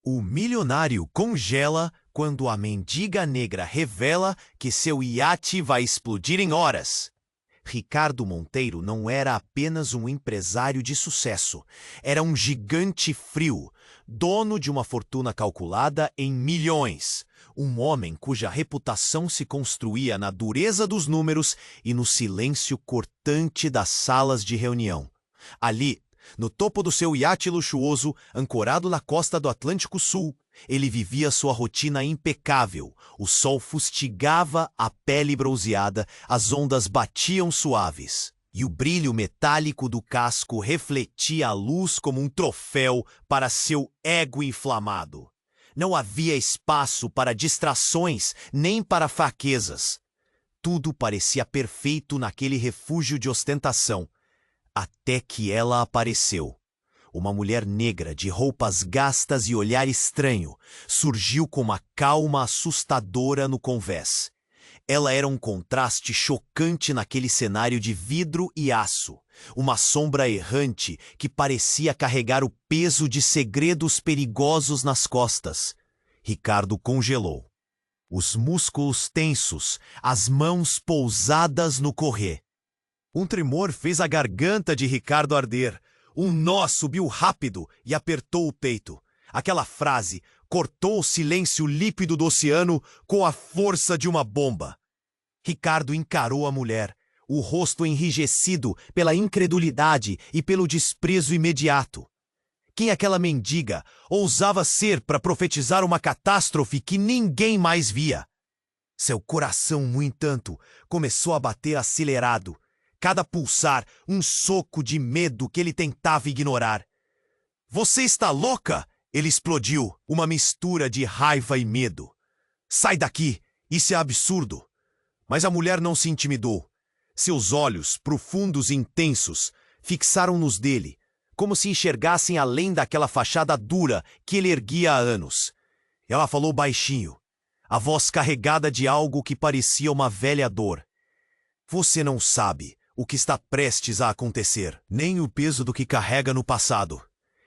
O milionário congela quando a mendiga negra revela que seu iate vai explodir em horas. Ricardo Monteiro não era apenas um empresário de sucesso, era um gigante frio, dono de uma fortuna calculada em milhões. Um homem cuja reputação se construía na dureza dos números e no silêncio cortante das salas de reunião. Ali, no topo do seu iate luxuoso, ancorado na costa do Atlântico Sul, ele vivia sua rotina impecável. O sol fustigava a pele bronzeada, as ondas batiam suaves, e o brilho metálico do casco refletia a luz como um troféu para seu ego inflamado. Não havia espaço para distrações nem para fraquezas. Tudo parecia perfeito naquele refúgio de ostentação. Até que ela apareceu. Uma mulher negra de roupas gastas e olhar estranho surgiu com uma calma assustadora no convés. Ela era um contraste chocante naquele cenário de vidro e aço. Uma sombra errante que parecia carregar o peso de segredos perigosos nas costas. Ricardo congelou. Os músculos tensos, as mãos pousadas no corrê. Um tremor fez a garganta de Ricardo arder. Um nó subiu rápido e apertou o peito. Aquela frase cortou o silêncio lípido do oceano com a força de uma bomba. Ricardo encarou a mulher, o rosto enrijecido pela incredulidade e pelo desprezo imediato. Quem aquela mendiga ousava ser para profetizar uma catástrofe que ninguém mais via? Seu coração, no entanto, começou a bater acelerado. Cada pulsar, um soco de medo que ele tentava ignorar. "Você está louca?" Ele explodiu, uma mistura de raiva e medo. "Sai daqui, isso é absurdo." Mas a mulher não se intimidou. Seus olhos, profundos e intensos, fixaram nos dele, como se enxergassem além daquela fachada dura que ele erguia há anos. Ela falou baixinho, a voz carregada de algo que parecia uma velha dor. "Você não sabe o que está prestes a acontecer, nem o peso do que carrega no passado."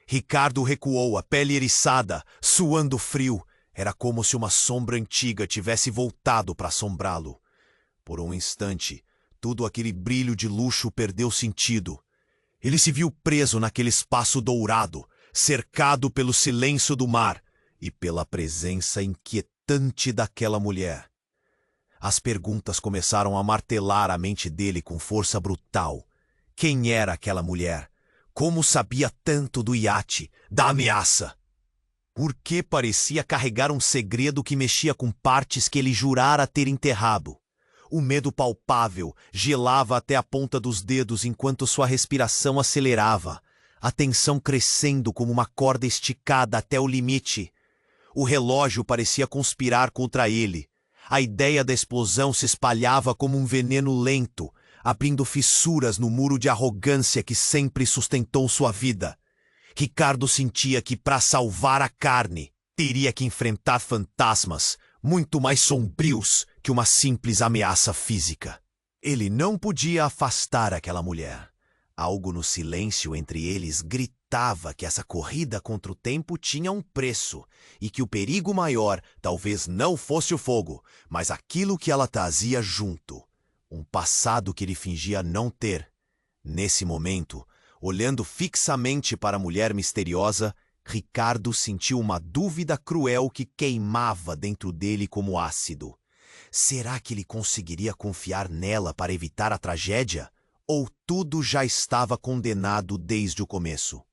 Ricardo recuou, a pele eriçada, suando frio. Era como se uma sombra antiga tivesse voltado para assombrá-lo. Por um instante, todo aquele brilho de luxo perdeu sentido. Ele se viu preso naquele espaço dourado, cercado pelo silêncio do mar e pela presença inquietante daquela mulher. As perguntas começaram a martelar a mente dele com força brutal. Quem era aquela mulher? Como sabia tanto do iate, da ameaça? Por que parecia carregar um segredo que mexia com partes que ele jurara ter enterrado? O medo palpável gelava até a ponta dos dedos enquanto sua respiração acelerava, a tensão crescendo como uma corda esticada até o limite. O relógio parecia conspirar contra ele. A ideia da explosão se espalhava como um veneno lento, abrindo fissuras no muro de arrogância que sempre sustentou sua vida. Ricardo sentia que, para salvar a carne, teria que enfrentar fantasmas muito mais sombrios que uma simples ameaça física. Ele não podia afastar aquela mulher. Algo no silêncio entre eles gritava que essa corrida contra o tempo tinha um preço e que o perigo maior talvez não fosse o fogo, mas aquilo que ela trazia junto. Um passado que ele fingia não ter. Nesse momento, olhando fixamente para a mulher misteriosa, Ricardo sentiu uma dúvida cruel que queimava dentro dele como ácido. Será que ele conseguiria confiar nela para evitar a tragédia? Ou tudo já estava condenado desde o começo?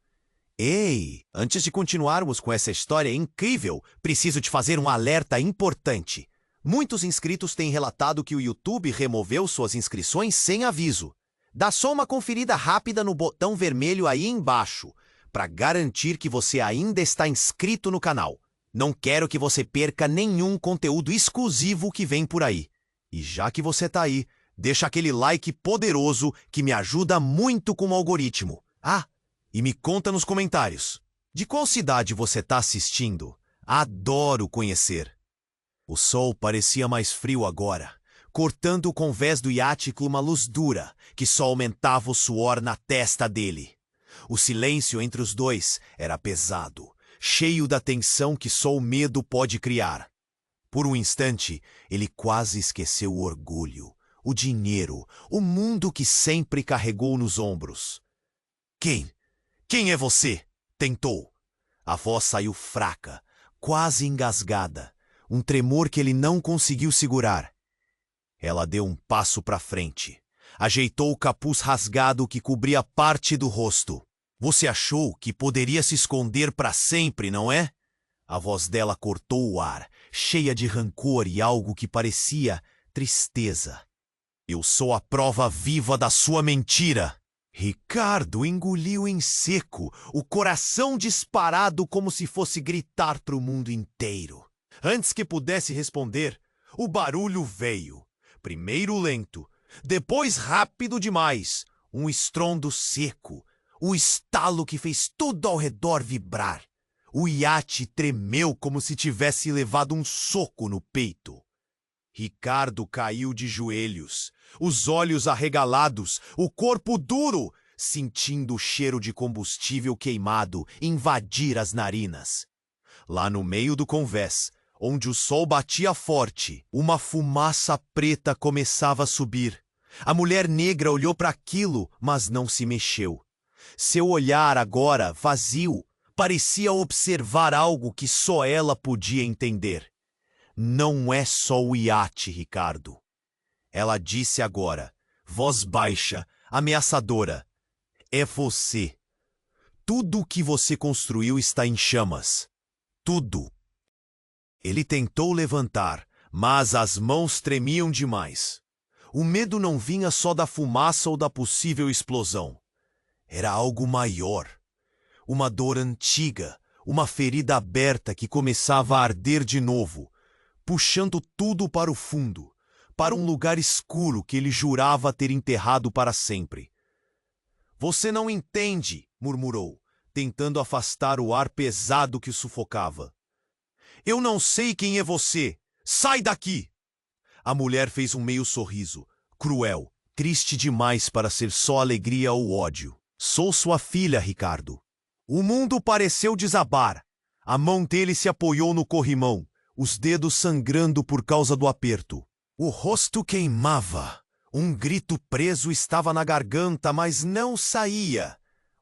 Ei, antes de continuarmos com essa história incrível, preciso te fazer um alerta importante. Muitos inscritos têm relatado que o YouTube removeu suas inscrições sem aviso. Dá só uma conferida rápida no botão vermelho aí embaixo, para garantir que você ainda está inscrito no canal. Não quero que você perca nenhum conteúdo exclusivo que vem por aí. E já que você está aí, deixa aquele like poderoso que me ajuda muito com o algoritmo. Ah, e me conta nos comentários. De qual cidade você está assistindo? Adoro conhecer. O sol parecia mais frio agora, cortando o convés do iate com uma luz dura, que só aumentava o suor na testa dele. O silêncio entre os dois era pesado, cheio da tensão que só o medo pode criar. Por um instante, ele quase esqueceu o orgulho, o dinheiro, o mundo que sempre carregou nos ombros. Quem? Quem é você? Tentou. A voz saiu fraca, quase engasgada, um tremor que ele não conseguiu segurar. Ela deu um passo para frente. Ajeitou o capuz rasgado que cobria parte do rosto. Você achou que poderia se esconder para sempre, não é? A voz dela cortou o ar, cheia de rancor e algo que parecia tristeza. Eu sou a prova viva da sua mentira. Ricardo engoliu em seco, o coração disparado como se fosse gritar para o mundo inteiro. Antes que pudesse responder, o barulho veio. Primeiro lento, depois rápido demais. Um estrondo seco, um estalo que fez tudo ao redor vibrar. O iate tremeu como se tivesse levado um soco no peito. Ricardo caiu de joelhos, os olhos arregalados, o corpo duro, sentindo o cheiro de combustível queimado invadir as narinas. Lá no meio do convés, onde o sol batia forte, uma fumaça preta começava a subir. A mulher negra olhou para aquilo, mas não se mexeu. Seu olhar agora, vazio, parecia observar algo que só ela podia entender. Não é só o iate, Ricardo. Ela disse agora, voz baixa, ameaçadora. É você. Tudo o que você construiu está em chamas. Tudo. Ele tentou levantar, mas as mãos tremiam demais. O medo não vinha só da fumaça ou da possível explosão. Era algo maior. Uma dor antiga, uma ferida aberta que começava a arder de novo, puxando tudo para o fundo, para um lugar escuro que ele jurava ter enterrado para sempre. Você não entende, murmurou, tentando afastar o ar pesado que o sufocava. Eu não sei quem é você. Sai daqui! A mulher fez um meio sorriso, cruel, triste demais para ser só alegria ou ódio. Sou sua filha, Ricardo. O mundo pareceu desabar. A mão dele se apoiou no corrimão, os dedos sangrando por causa do aperto. O rosto queimava. Um grito preso estava na garganta, mas não saía.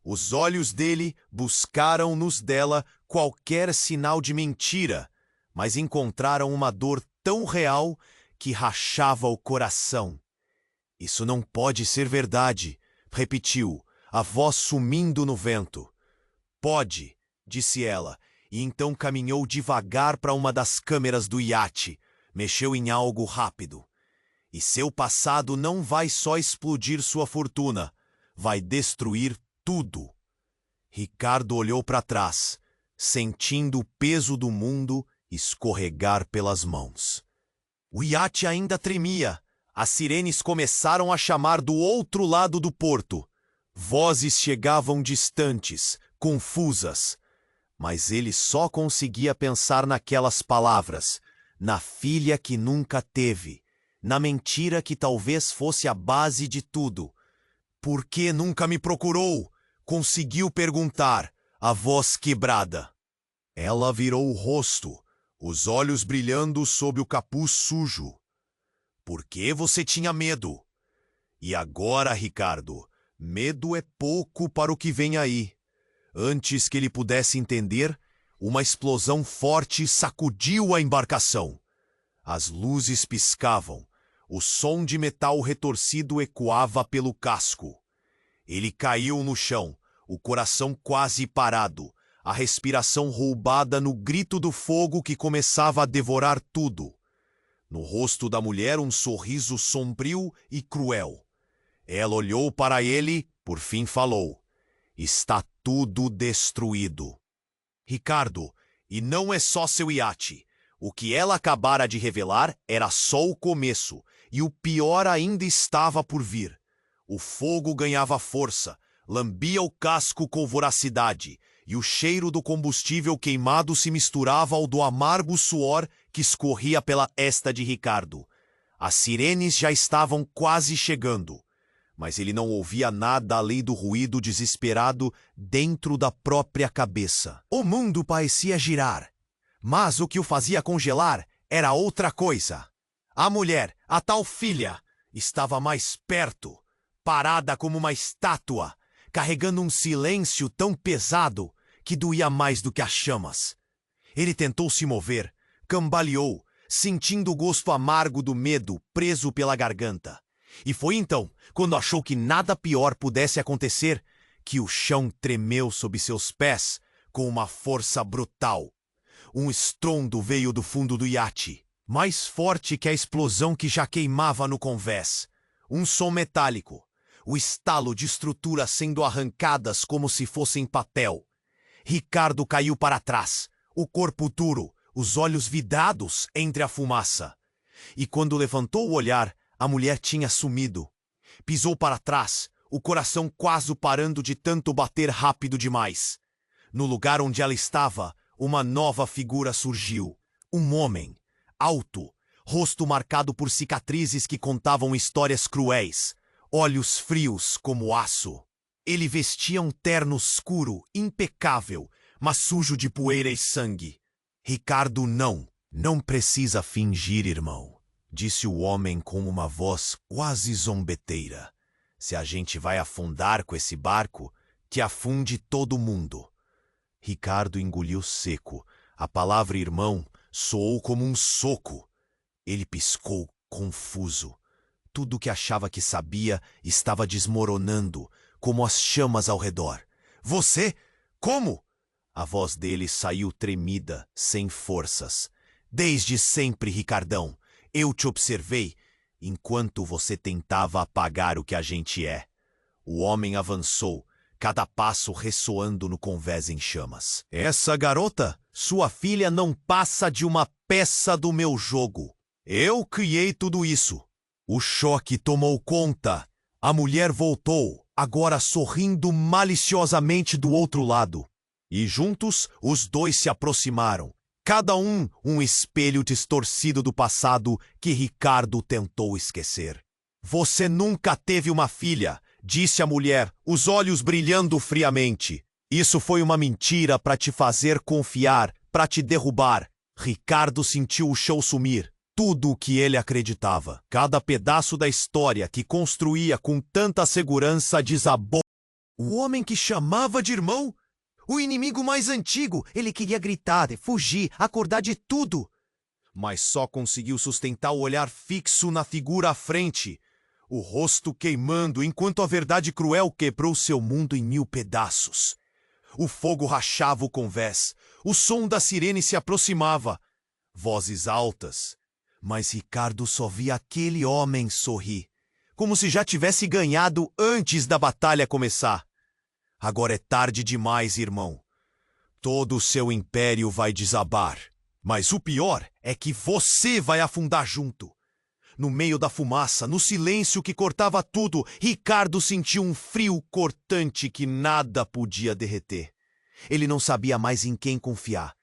Os olhos dele buscaram nos dela qualquer sinal de mentira, mas encontraram uma dor tão real que rachava o coração. Isso não pode ser verdade, repetiu, a voz sumindo no vento. Pode, disse ela, e então caminhou devagar para uma das câmeras do iate, mexeu em algo rápido. E seu passado não vai só explodir sua fortuna, vai destruir tudo. Ricardo olhou para trás, sentindo o peso do mundo escorregar pelas mãos. O iate ainda tremia. As sirenes começaram a chamar do outro lado do porto. Vozes chegavam distantes, confusas. Mas ele só conseguia pensar naquelas palavras, na filha que nunca teve, na mentira que talvez fosse a base de tudo. Por que nunca me procurou? Conseguiu perguntar, a voz quebrada. Ela virou o rosto, os olhos brilhando sob o capuz sujo. Por que você tinha medo? E agora, Ricardo, medo é pouco para o que vem aí. Antes que ele pudesse entender, uma explosão forte sacudiu a embarcação. As luzes piscavam, o som de metal retorcido ecoava pelo casco. Ele caiu no chão, o coração quase parado, a respiração roubada no grito do fogo que começava a devorar tudo. No rosto da mulher um sorriso sombrio e cruel. Ela olhou para ele, por fim falou. Está tudo destruído. Ricardo, e não é só seu iate. O que ela acabara de revelar era só o começo, e o pior ainda estava por vir. O fogo ganhava força, lambia o casco com voracidade, e o cheiro do combustível queimado se misturava ao do amargo suor que escorria pela testa de Ricardo. As sirenes já estavam quase chegando. mas ele não ouvia nada além do ruído desesperado dentro da própria cabeça. O mundo parecia girar, mas o que o fazia congelar era outra coisa. A mulher, a tal filha, estava mais perto, parada como uma estátua, carregando um silêncio tão pesado que doía mais do que as chamas. Ele tentou se mover, cambaleou, sentindo o gosto amargo do medo preso pela garganta. E foi então, quando achou que nada pior pudesse acontecer, que o chão tremeu sob seus pés com uma força brutal. Um estrondo veio do fundo do iate, mais forte que a explosão que já queimava no convés. Um som metálico, o estalo de estruturas sendo arrancadas como se fossem papel. Ricardo caiu para trás, o corpo duro, os olhos vidrados entre a fumaça. E quando levantou o olhar, a mulher tinha sumido. Pisou para trás, o coração quase parando de tanto bater rápido demais. No lugar onde ela estava, uma nova figura surgiu. Um homem, alto, rosto marcado por cicatrizes que contavam histórias cruéis, olhos frios como aço. Ele vestia um terno escuro, impecável, mas sujo de poeira e sangue. Ricardo, não precisa fingir, irmão, disse o homem com uma voz quase zombeteira. Se a gente vai afundar com esse barco, que afunde todo mundo. Ricardo engoliu seco. A palavra irmão soou como um soco. Ele piscou, confuso. Tudo o que achava que sabia estava desmoronando, como as chamas ao redor. Você? Como? A voz dele saiu tremida, sem forças. Desde sempre, Ricardão, eu te observei enquanto você tentava apagar o que a gente é. O homem avançou, cada passo ressoando no convés em chamas. Essa garota, sua filha, não passa de uma peça do meu jogo. Eu criei tudo isso. O choque tomou conta. A mulher voltou, agora sorrindo maliciosamente do outro lado. E juntos, os dois se aproximaram. Cada um espelho distorcido do passado que Ricardo tentou esquecer. Você nunca teve uma filha, disse a mulher, os olhos brilhando friamente. Isso foi uma mentira para te fazer confiar, para te derrubar. Ricardo sentiu o chão sumir. Tudo o que ele acreditava. Cada pedaço da história que construía com tanta segurança desabou. O homem que chamava de irmão? O inimigo mais antigo! Ele queria gritar, fugir, acordar de tudo. Mas só conseguiu sustentar o olhar fixo na figura à frente. O rosto queimando enquanto a verdade cruel quebrou seu mundo em 1000 pedaços. O fogo rachava o convés. O som da sirene se aproximava. Vozes altas. Mas Ricardo só via aquele homem sorrir, como se já tivesse ganhado antes da batalha começar. Agora é tarde demais, irmão. Todo o seu império vai desabar. Mas o pior é que você vai afundar junto. No meio da fumaça, no silêncio que cortava tudo, Ricardo sentiu um frio cortante que nada podia derreter. Ele não sabia mais em quem confiar,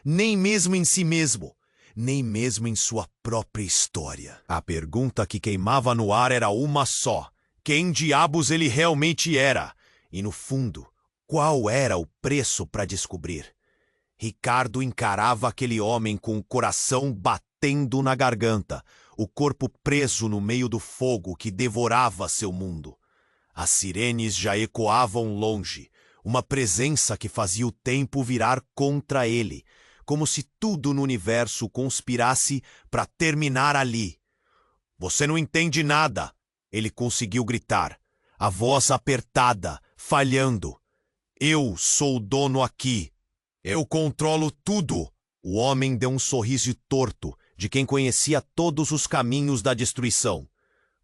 nem mesmo em si mesmo. Nem mesmo em sua própria história. A pergunta que queimava no ar era uma só. Quem diabos ele realmente era? E no fundo, qual era o preço para descobrir? Ricardo encarava aquele homem com o coração batendo na garganta, o corpo preso no meio do fogo que devorava seu mundo. As sirenes já ecoavam longe, uma presença que fazia o tempo virar contra ele, como se tudo no universo conspirasse para terminar ali. Você não entende nada, ele conseguiu gritar, a voz apertada, falhando. Eu sou o dono aqui. Eu controlo tudo. O homem deu um sorriso torto, de quem conhecia todos os caminhos da destruição.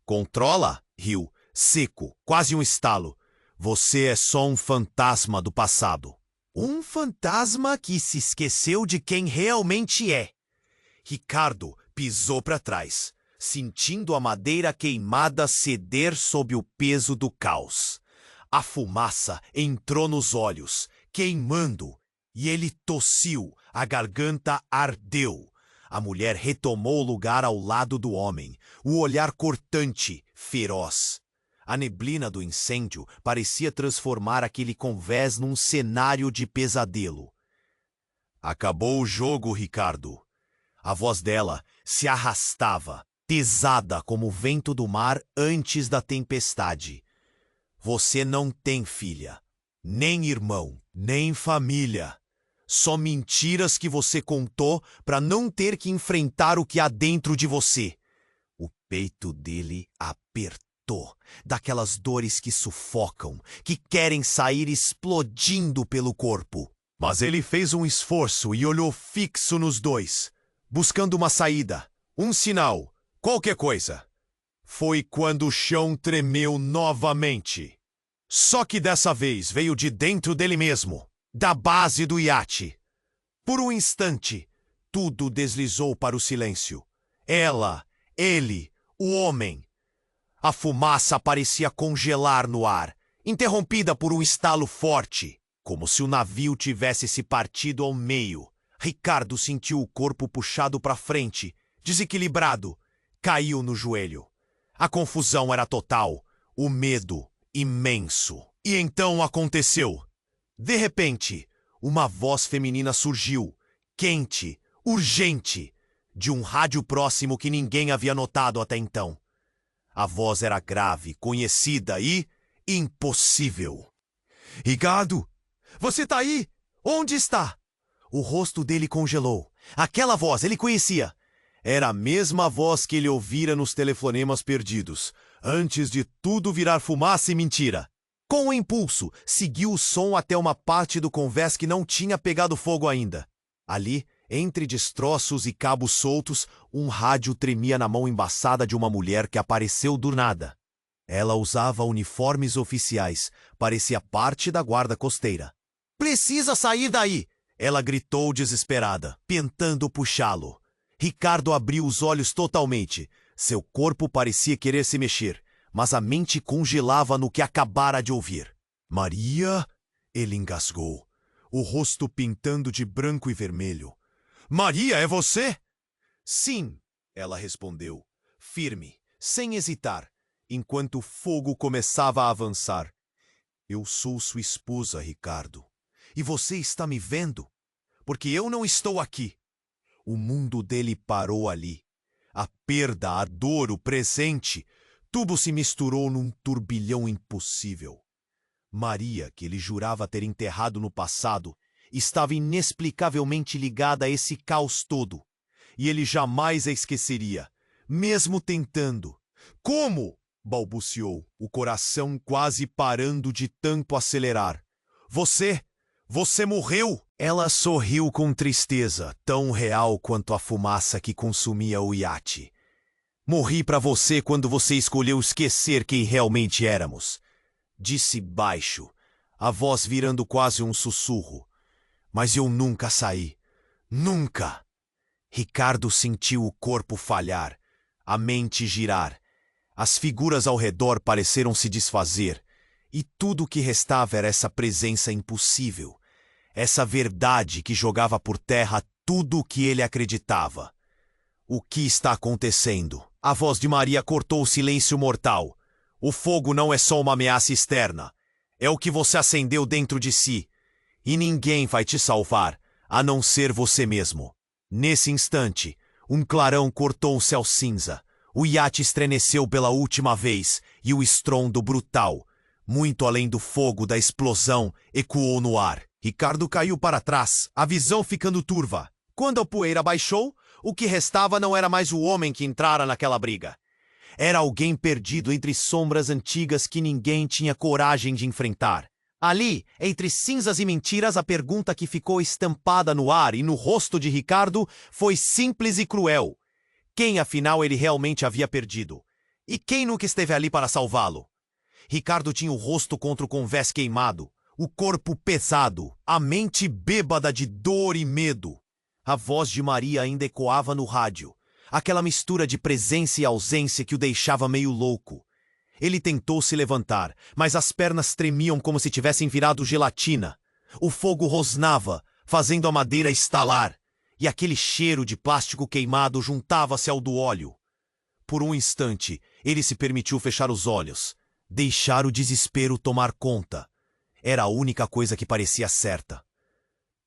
Controla? Riu, seco, quase um estalo. Você é só um fantasma do passado. Um fantasma que se esqueceu de quem realmente é. Ricardo pisou para trás, sentindo a madeira queimada ceder sob o peso do caos. A fumaça entrou nos olhos, queimando, e ele tossiu, a garganta ardeu. A mulher retomou o lugar ao lado do homem, o olhar cortante, feroz. A neblina do incêndio parecia transformar aquele convés num cenário de pesadelo. Acabou o jogo, Ricardo. A voz dela se arrastava, pesada como o vento do mar antes da tempestade. Você não tem filha, nem irmão, nem família. Só mentiras que você contou para não ter que enfrentar o que há dentro de você. O peito dele apertou, daquelas dores que sufocam, que querem sair explodindo pelo corpo. Mas ele fez um esforço e olhou fixo nos dois, buscando uma saída, um sinal, qualquer coisa. Foi quando o chão tremeu novamente. Só que dessa vez veio de dentro dele mesmo, da base do iate. Por um instante, tudo deslizou para o silêncio. Ela, ele, o homem. A fumaça parecia congelar no ar, interrompida por um estalo forte, como se o navio tivesse se partido ao meio. Ricardo sentiu o corpo puxado para frente, desequilibrado. Caiu no joelho. A confusão era total, o medo imenso. E então aconteceu. De repente, uma voz feminina surgiu, quente, urgente, de um rádio próximo que ninguém havia notado até então. A voz era grave, conhecida e impossível. Ricardo, você tá aí? Onde está? O rosto dele congelou. Aquela voz ele conhecia. Era a mesma voz que ele ouvira nos telefonemas perdidos, antes de tudo virar fumaça e mentira. Com o impulso, seguiu o som até uma parte do convés que não tinha pegado fogo ainda. Ali, entre destroços e cabos soltos, um rádio tremia na mão embaçada de uma mulher que apareceu do nada. Ela usava uniformes oficiais, parecia parte da guarda costeira. "Precisa sair daí!" Ela gritou desesperada, tentando puxá-lo. Ricardo abriu os olhos totalmente. Seu corpo parecia querer se mexer, mas a mente congelava no que acabara de ouvir. "Maria?" Ele engasgou, o rosto pintando de branco e vermelho. "Maria, é você?" "Sim," ela respondeu, firme, sem hesitar, enquanto o fogo começava a avançar. "Eu sou sua esposa, Ricardo. E você está me vendo? Porque eu não estou aqui." O mundo dele parou ali. A perda, a dor, o presente, tudo se misturou num turbilhão impossível. Maria, que ele jurava ter enterrado no passado, estava inexplicavelmente ligada a esse caos todo. E ele jamais a esqueceria, mesmo tentando. "Como?" balbuciou, o coração quase parando de tanto acelerar. Você morreu?" Ela sorriu com tristeza, tão real quanto a fumaça que consumia o iate. "Morri para você quando você escolheu esquecer quem realmente éramos." Disse baixo, a voz virando quase um sussurro. "Mas eu nunca saí. Nunca." Ricardo sentiu o corpo falhar, a mente girar. As figuras ao redor pareceram se desfazer, e tudo o que restava era essa presença impossível. Essa verdade que jogava por terra tudo o que ele acreditava. "O que está acontecendo?" A voz de Maria cortou o silêncio mortal. "O fogo não é só uma ameaça externa. É o que você acendeu dentro de si. E ninguém vai te salvar, a não ser você mesmo." Nesse instante, um clarão cortou o céu cinza. O iate estremeceu pela última vez e o estrondo brutal, muito além do fogo da explosão, ecoou no ar. Ricardo caiu para trás, a visão ficando turva. Quando a poeira baixou, o que restava não era mais o homem que entrara naquela briga. Era alguém perdido entre sombras antigas que ninguém tinha coragem de enfrentar. Ali, entre cinzas e mentiras, a pergunta que ficou estampada no ar e no rosto de Ricardo foi simples e cruel. Quem, afinal, ele realmente havia perdido? E quem nunca esteve ali para salvá-lo? Ricardo tinha o rosto contra o convés queimado, o corpo pesado, a mente bêbada de dor e medo. A voz de Maria ainda ecoava no rádio, aquela mistura de presença e ausência que o deixava meio louco. Ele tentou se levantar, mas as pernas tremiam como se tivessem virado gelatina. O fogo rosnava, fazendo a madeira estalar, e aquele cheiro de plástico queimado juntava-se ao do óleo. Por um instante, ele se permitiu fechar os olhos. deixar o desespero tomar conta. Era a única coisa que parecia certa.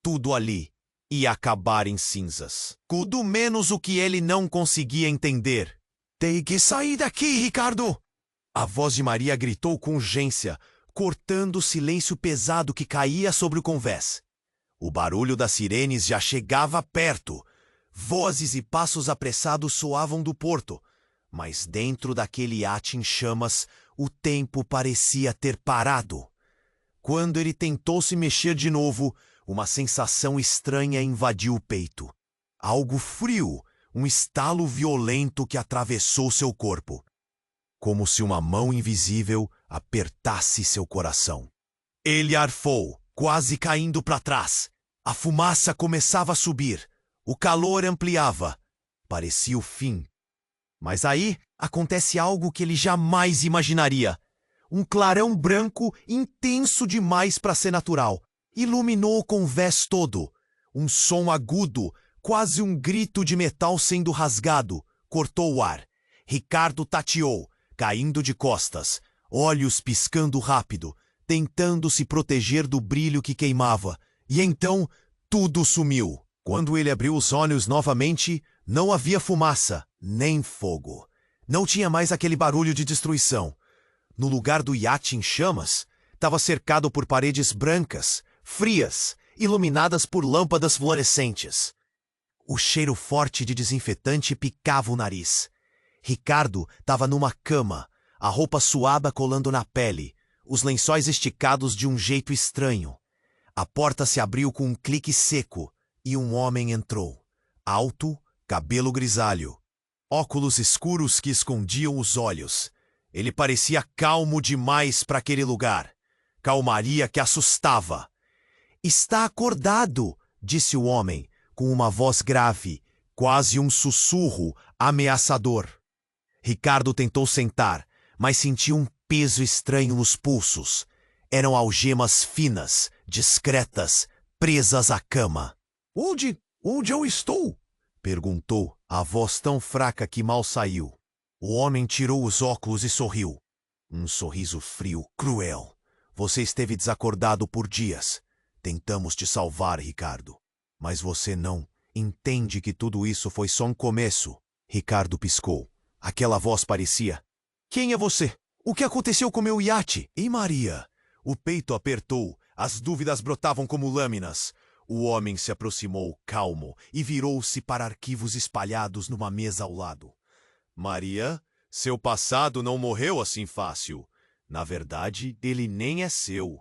Tudo ali ia acabar em cinzas. Tudo menos o que ele não conseguia entender. Tem que sair daqui, Ricardo! A voz de Maria gritou com urgência, cortando o silêncio pesado que caía sobre o convés. O barulho das sirenes já chegava perto. Vozes e passos apressados soavam do porto. Mas dentro daquele iate em chamas, o tempo parecia ter parado. Quando ele tentou se mexer de novo, uma sensação estranha invadiu o peito. Algo frio, um estalo violento que atravessou seu corpo. Como se uma mão invisível apertasse seu coração. Ele arfou, quase caindo para trás. A fumaça começava a subir. O calor ampliava. Parecia o fim. Mas aí acontece algo que ele jamais imaginaria. Um clarão branco intenso demais para ser natural. Iluminou o convés todo. Um som agudo, quase um grito de metal sendo rasgado, cortou o ar. Ricardo tateou, caindo de costas, olhos piscando rápido, tentando se proteger do brilho que queimava. E então, tudo sumiu. Quando ele abriu os olhos novamente, não havia fumaça, nem fogo. Não tinha mais aquele barulho de destruição. No lugar do iate em chamas, estava cercado por paredes brancas, frias, iluminadas por lâmpadas fluorescentes. O cheiro forte de desinfetante picava o nariz. Ricardo estava numa cama, a roupa suada colando na pele, os lençóis esticados de um jeito estranho. A porta se abriu com um clique seco e um homem entrou. Alto, cabelo grisalho, óculos escuros que escondiam os olhos. Ele parecia calmo demais para aquele lugar. Calmaria que assustava. "Está acordado", disse o homem, com uma voz grave, quase um sussurro ameaçador. Ricardo tentou sentar, mas sentiu um peso estranho nos pulsos. Eram algemas finas, discretas, presas à cama. Onde eu estou?" perguntou, a voz tão fraca que mal saiu. O homem tirou os óculos e sorriu. Um sorriso frio, cruel. "Você esteve desacordado por dias. Tentamos te salvar, Ricardo. Mas você não entende que tudo isso foi só um começo." Ricardo piscou. Aquela voz parecia: "Quem é você? O que aconteceu com meu iate?" "E Maria?" O peito apertou, as dúvidas brotavam como lâminas. O homem se aproximou, calmo, e virou-se para arquivos espalhados numa mesa ao lado. "Maria, seu passado não morreu assim fácil. Na verdade, ele nem é seu.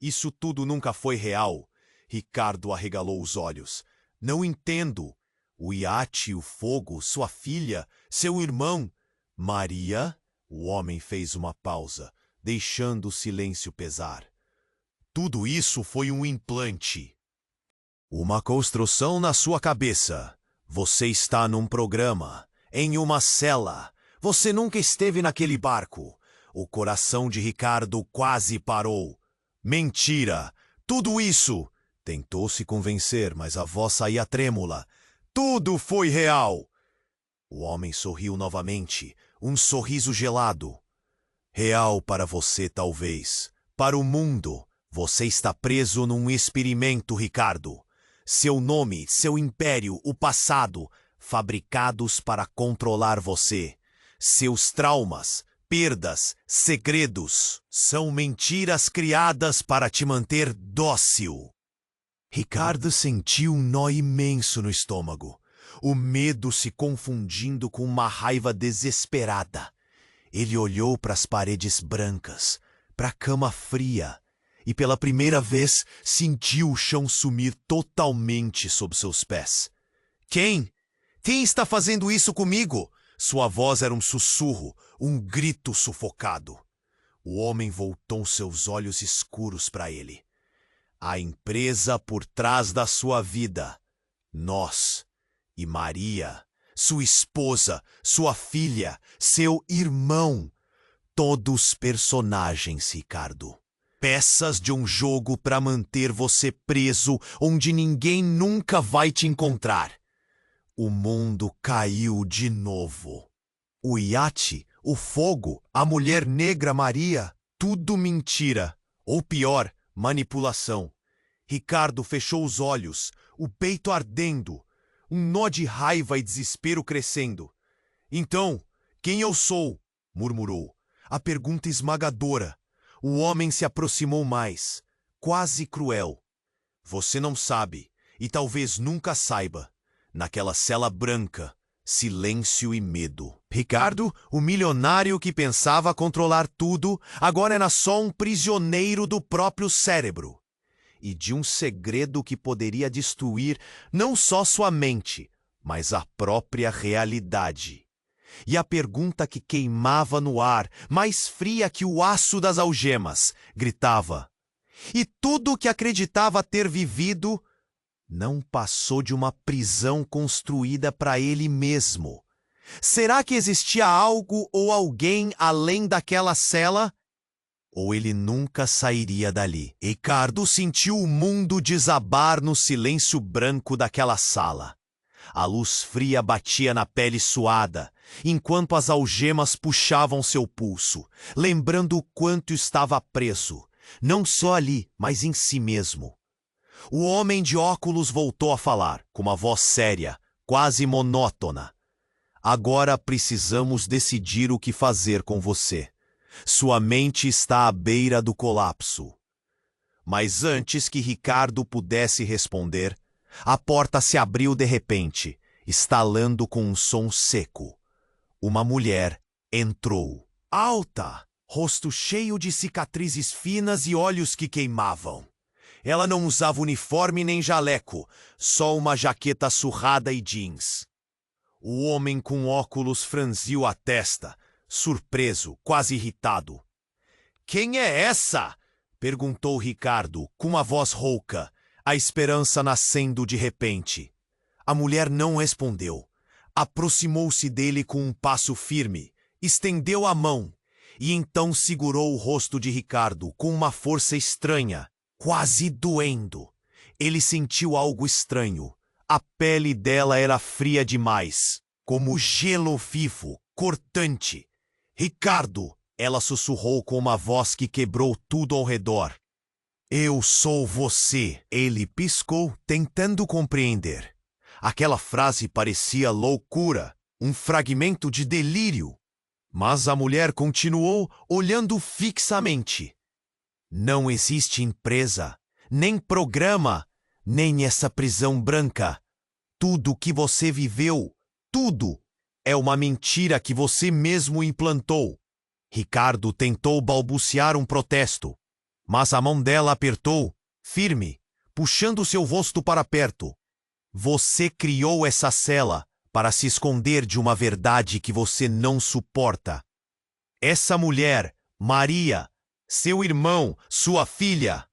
Isso tudo nunca foi real." Ricardo arregalou os olhos. "Não entendo. O iate, o fogo, sua filha, seu irmão." "Maria?" O homem fez uma pausa, deixando o silêncio pesar. "Tudo isso foi um implante. Uma construção na sua cabeça. Você está num programa, em uma cela. Você nunca esteve naquele barco." O coração de Ricardo quase parou. "Mentira! Tudo isso!" Tentou se convencer, mas a voz saía trêmula. "Tudo foi real!" O homem sorriu novamente, um sorriso gelado. "Real para você, talvez. Para o mundo, você está preso num experimento, Ricardo. Seu nome, seu império, o passado, fabricados para controlar você. Seus traumas, perdas, segredos, são mentiras criadas para te manter dócil." Ricardo sentiu um nó imenso no estômago, o medo se confundindo com uma raiva desesperada. Ele olhou para as paredes brancas, para a cama fria, e pela primeira vez sentiu o chão sumir totalmente sob seus pés. Quem? Quem está fazendo isso comigo?" Sua voz era um sussurro, um grito sufocado. O homem voltou seus olhos escuros para ele. "A empresa por trás da sua vida. Nós. E Maria, sua esposa, sua filha, seu irmão. Todos personagens, Ricardo. Peças de um jogo para manter você preso onde ninguém nunca vai te encontrar." O mundo caiu de novo. O iate, o fogo, a mulher negra Maria, tudo mentira. Ou pior, manipulação. Ricardo fechou os olhos, o peito ardendo, um nó de raiva e desespero crescendo. Então, quem eu sou? Murmurou. A pergunta esmagadora. O homem se aproximou mais, quase cruel. Você não sabe, e talvez nunca saiba. Naquela cela branca, silêncio e medo. Ricardo, o milionário que pensava controlar tudo, agora era só um prisioneiro do próprio cérebro. E de um segredo que poderia destruir não só sua mente, mas a própria realidade. E a pergunta que queimava no ar, mais fria que o aço das algemas, gritava: e tudo o que acreditava ter vivido não passou de uma prisão construída para ele mesmo. Será que existia algo ou alguém além daquela cela? Ou ele nunca sairia dali? Ricardo sentiu o mundo desabar no silêncio branco daquela sala. A luz fria batia na pele suada, enquanto as algemas puxavam seu pulso, lembrando o quanto estava preso, não só ali, mas em si mesmo. O homem de óculos voltou a falar, com uma voz séria, quase monótona. Agora precisamos decidir o que fazer com você. Sua mente está à beira do colapso. Mas antes que Ricardo pudesse responder, a porta se abriu de repente, estalando com um som seco. Uma mulher entrou, alta, rosto cheio de cicatrizes finas e olhos que queimavam. Ela não usava uniforme nem jaleco, só uma jaqueta surrada e jeans. O homem com óculos franziu a testa, surpreso, quase irritado. Quem é essa? Perguntou Ricardo, com uma voz rouca, a esperança nascendo de repente. A mulher não respondeu. Aproximou-se dele com um passo firme, estendeu a mão e então segurou o rosto de Ricardo com uma força estranha, quase doendo. Ele sentiu algo estranho. A pele dela era fria demais, como gelo vivo, cortante. Ricardo, ela sussurrou com uma voz que quebrou tudo ao redor. Eu sou você. Ele piscou, tentando compreender. Aquela frase parecia loucura, um fragmento de delírio. Mas a mulher continuou olhando fixamente. Não existe empresa, nem programa, nem essa prisão branca. Tudo que você viveu, tudo, é uma mentira que você mesmo implantou. Ricardo tentou balbuciar um protesto, mas a mão dela apertou, firme, puxando seu rosto para perto. Você criou essa cela para se esconder de uma verdade que você não suporta. Essa mulher, Maria, seu irmão, sua filha,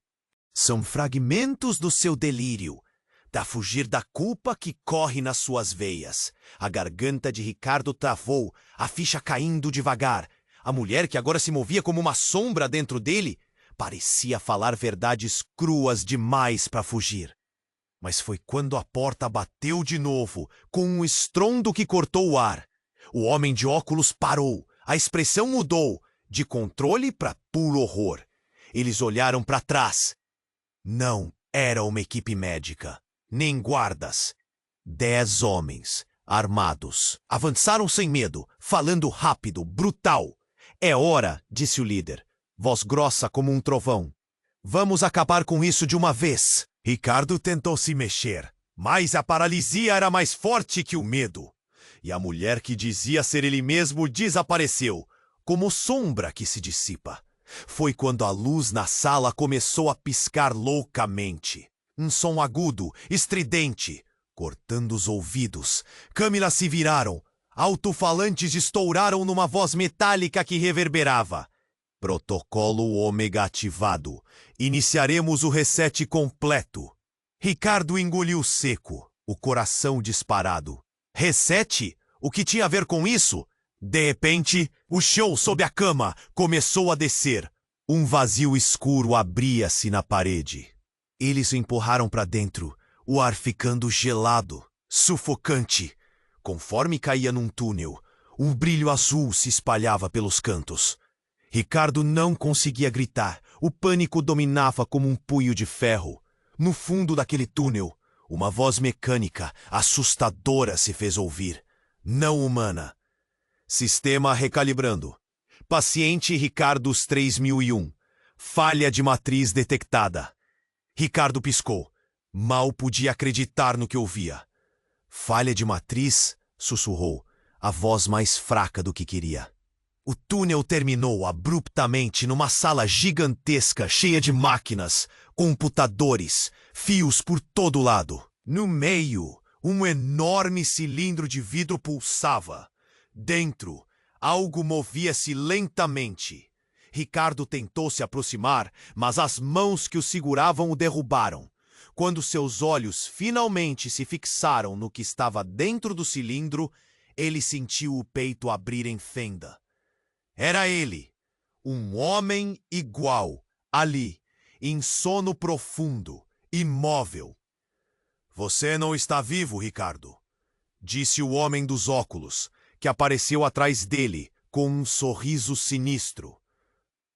são fragmentos do seu delírio, da fugir da culpa que corre nas suas veias. A garganta de Ricardo travou, a ficha caindo devagar. A mulher que agora se movia como uma sombra dentro dele parecia falar verdades cruas demais para fugir. Mas foi quando a porta bateu de novo, com um estrondo que cortou o ar. O homem de óculos parou, a expressão mudou, de controle para puro horror. Eles olharam para trás. Não era uma equipe médica, nem guardas. 10 homens, armados. Avançaram sem medo, falando rápido, brutal. É hora, disse o líder, voz grossa como um trovão. Vamos acabar com isso de uma vez. Ricardo tentou se mexer, mas a paralisia era mais forte que o medo. E a mulher que dizia ser ele mesmo desapareceu, como sombra que se dissipa. Foi quando a luz na sala começou a piscar loucamente. Um som agudo, estridente, cortando os ouvidos. Câmeras se viraram. Alto-falantes estouraram numa voz metálica que reverberava. Protocolo Ômega ativado. Iniciaremos o reset completo. Ricardo engoliu seco, o coração disparado. Reset? O que tinha a ver com isso? De repente, o chão sob a cama começou a descer. Um vazio escuro abria-se na parede. Eles o empurraram para dentro, o ar ficando gelado, sufocante. Conforme caía num túnel, Um brilho azul se espalhava pelos cantos. Ricardo não conseguia gritar. O pânico dominava como um punho de ferro. No fundo daquele túnel, uma voz mecânica, assustadora, se fez ouvir. Não humana. Sistema recalibrando. Paciente Ricardos 3001. Falha de matriz detectada. Ricardo piscou. Mal podia acreditar no que ouvia. Falha de matriz? Sussurrou, a voz mais fraca do que queria. O túnel terminou abruptamente numa sala gigantesca, cheia de máquinas, computadores, fios por todo lado. No meio, um enorme cilindro de vidro pulsava. Dentro, algo movia-se lentamente. Ricardo tentou se aproximar, mas as mãos que o seguravam o derrubaram. Quando seus olhos finalmente se fixaram no que estava dentro do cilindro, ele sentiu o peito abrir em fenda. Era ele, um homem igual, ali, em sono profundo, imóvel. Você não está vivo, Ricardo, disse o homem dos óculos, que apareceu atrás dele com um sorriso sinistro.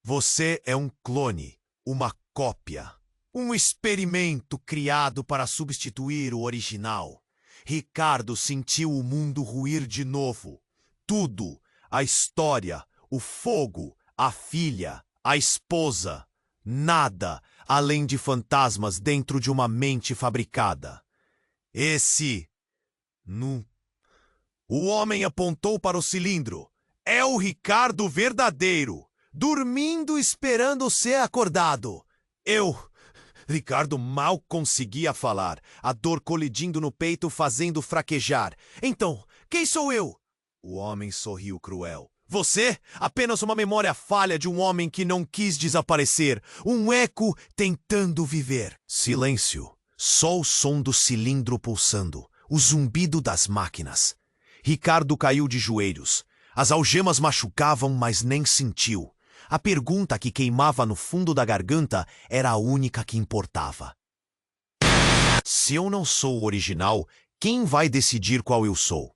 Você é um clone, uma cópia, um experimento criado para substituir o original. Ricardo sentiu o mundo ruir de novo. Tudo, a história, o fogo, a filha, a esposa. Nada além de fantasmas dentro de uma mente fabricada. O homem apontou para o cilindro. É o Ricardo verdadeiro, dormindo esperando ser acordado. Ricardo mal conseguia falar, a dor colidindo no peito fazendo fraquejar. Então, quem sou eu? O homem sorriu cruel. Você? Apenas uma memória falha de um homem que não quis desaparecer. Um eco tentando viver. Silêncio. Só o som do cilindro pulsando. O zumbido das máquinas. Ricardo caiu de joelhos. As algemas machucavam, mas nem sentiu. A pergunta que queimava no fundo da garganta era a única que importava. Se eu não sou o original, quem vai decidir qual eu sou?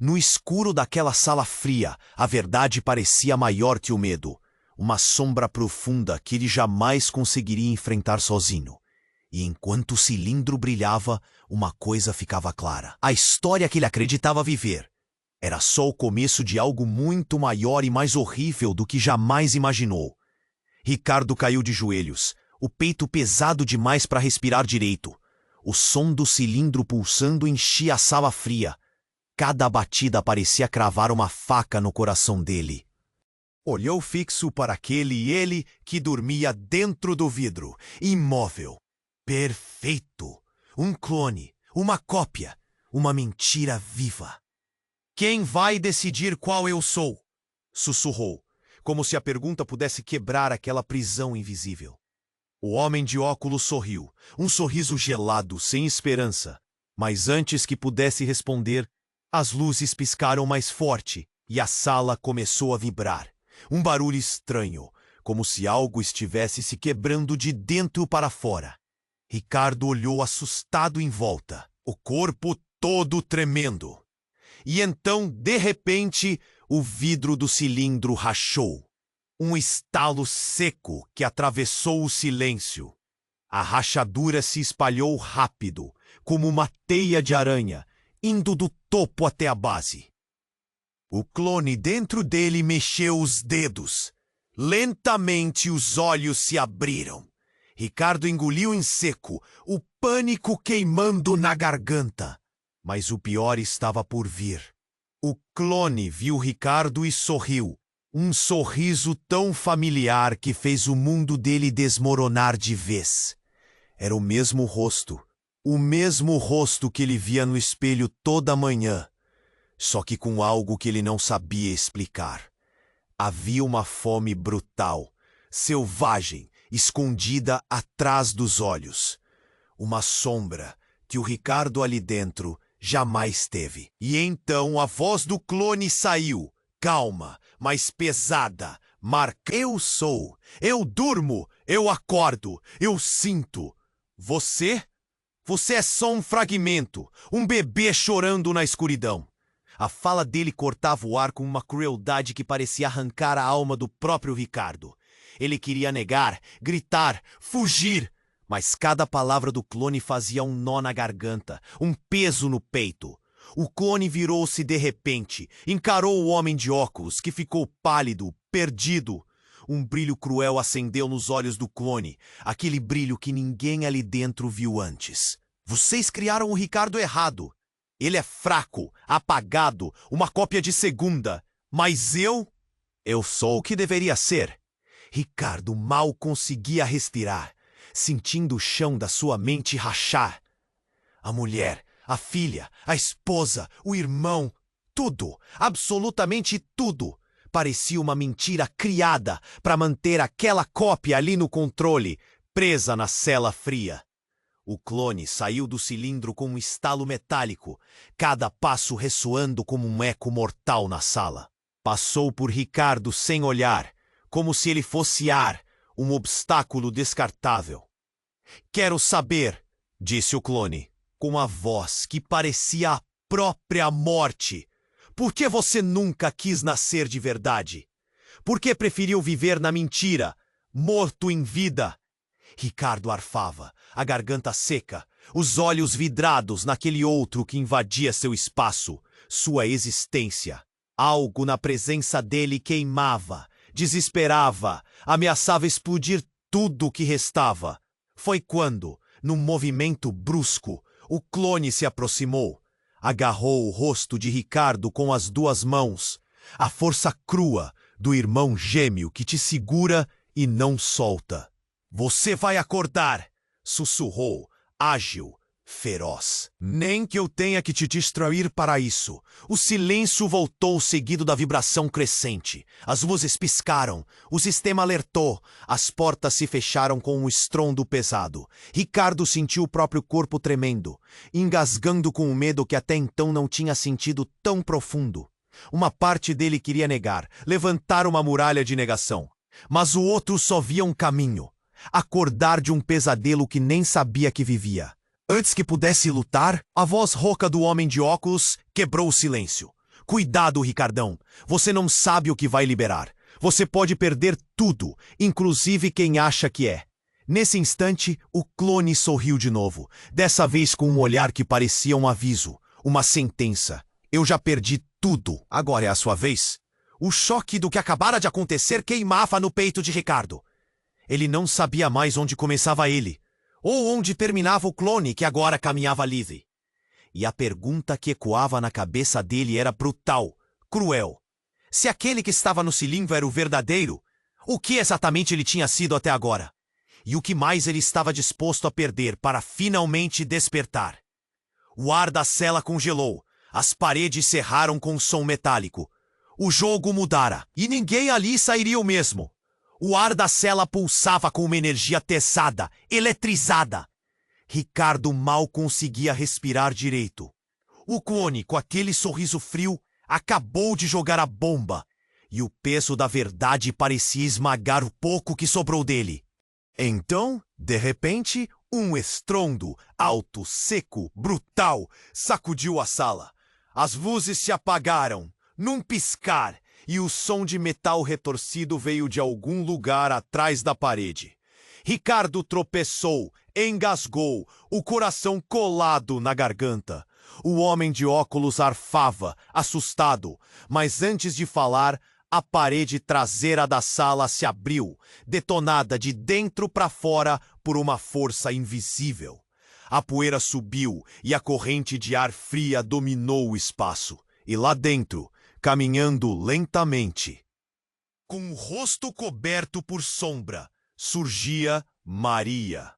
No escuro daquela sala fria, a verdade parecia maior que o medo. Uma sombra profunda que ele jamais conseguiria enfrentar sozinho. E enquanto o cilindro brilhava, uma coisa ficava clara. A história que ele acreditava viver era só o começo de algo muito maior e mais horrível do que jamais imaginou. Ricardo caiu de joelhos, o peito pesado demais para respirar direito. O som do cilindro pulsando enchia a sala fria. Cada batida parecia cravar uma faca no coração dele. Olhou fixo para aquele e ele que dormia dentro do vidro, imóvel. Perfeito! Um clone, uma cópia, uma mentira viva. Quem vai decidir qual eu sou? Sussurrou, como se a pergunta pudesse quebrar aquela prisão invisível. O homem de óculos sorriu, um sorriso gelado, sem esperança. Mas antes que pudesse responder, as luzes piscaram mais forte e a sala começou a vibrar. Um barulho estranho, como se algo estivesse se quebrando de dentro para fora. Ricardo olhou assustado em volta, o corpo todo tremendo. E então, de repente, o vidro do cilindro rachou. Um estalo seco que atravessou o silêncio. A rachadura se espalhou rápido, como uma teia de aranha, indo do topo até a base. O clone dentro dele mexeu os dedos. Lentamente os olhos se abriram. Ricardo engoliu em seco, o pânico queimando na garganta. Mas o pior estava por vir. O clone viu Ricardo e sorriu. Um sorriso tão familiar que fez o mundo dele desmoronar de vez. Era o mesmo rosto que ele via no espelho toda manhã, só que com algo que ele não sabia explicar. Havia uma fome brutal, selvagem, escondida atrás dos olhos. Uma sombra que o Ricardo ali dentro jamais teve. E então a voz do clone saiu, calma, mas pesada, marca. Eu sou, eu durmo, eu acordo, eu sinto. Você? Você é só um fragmento, um bebê chorando na escuridão. A fala dele cortava o ar com uma crueldade que parecia arrancar a alma do próprio Ricardo. Ele queria negar, gritar, fugir, mas cada palavra do clone fazia um nó na garganta, um peso no peito. O clone virou-se de repente, encarou o homem de óculos, que ficou pálido, perdido. Um brilho cruel acendeu nos olhos do clone, aquele brilho que ninguém ali dentro viu antes. Vocês criaram o Ricardo errado. Ele é fraco, apagado, uma cópia de segunda. Mas eu sou o que deveria ser. Ricardo mal conseguia respirar, sentindo o chão da sua mente rachar. A mulher, a filha, a esposa, o irmão, tudo, absolutamente tudo, parecia uma mentira criada para manter aquela cópia ali no controle, presa na cela fria. O clone saiu do cilindro com um estalo metálico, cada passo ressoando como um eco mortal na sala. Passou por Ricardo sem olhar, como se ele fosse ar, um obstáculo descartável. Quero saber, disse o clone, com a voz que parecia a própria morte. Por que você nunca quis nascer de verdade? Por que preferiu viver na mentira, morto em vida? Ricardo arfava, a garganta seca, os olhos vidrados naquele outro que invadia seu espaço, sua existência. Algo na presença dele queimava, desesperava, ameaçava explodir tudo o que restava. Foi quando, num movimento brusco, o clone se aproximou, agarrou o rosto de Ricardo com as duas mãos, a força crua do irmão gêmeo que te segura e não solta. Você vai acordar, sussurrou, ágil, feroz. Nem que eu tenha que te distrair para isso. O silêncio voltou seguido da vibração crescente. As luzes piscaram, o sistema alertou, as portas se fecharam com um estrondo pesado. Ricardo sentiu o próprio corpo tremendo, engasgando com um medo que até então não tinha sentido tão profundo. Uma parte dele queria negar, levantar uma muralha de negação. Mas o outro só via um caminho. Acordar de um pesadelo que nem sabia que vivia. Antes que pudesse lutar, a voz rouca do homem de óculos quebrou o silêncio. Cuidado, Ricardão. Você não sabe o que vai liberar. Você pode perder tudo, inclusive quem acha que é. Nesse instante, o clone sorriu de novo, dessa vez com um olhar que parecia um aviso, uma sentença. Eu já perdi tudo. Agora é a sua vez. O choque do que acabara de acontecer queimava no peito de Ricardo. Ele não sabia mais onde começava ele, ou onde terminava o clone que agora caminhava livre. E a pergunta que ecoava na cabeça dele era brutal, cruel. Se aquele que estava no cilindro era o verdadeiro, o que exatamente ele tinha sido até agora? E o que mais ele estava disposto a perder para finalmente despertar? O ar da cela congelou, as paredes cerraram com um som metálico. O jogo mudara, e ninguém ali sairia o mesmo. O ar da cela pulsava com uma energia pesada, eletrizada. Ricardo mal conseguia respirar direito. O clone, com aquele sorriso frio, acabou de jogar a bomba, e o peso da verdade parecia esmagar o pouco que sobrou dele. Então, de repente, um estrondo, alto, seco, brutal, sacudiu a sala. As luzes se apagaram, num piscar, e o som de metal retorcido veio de algum lugar atrás da parede. Ricardo tropeçou, engasgou, o coração colado na garganta. O homem de óculos arfava, assustado, mas antes de falar, a parede traseira da sala se abriu, detonada de dentro para fora por uma força invisível. A poeira subiu e a corrente de ar fria dominou o espaço. E lá dentro, caminhando lentamente, com o rosto coberto por sombra, surgia Maria.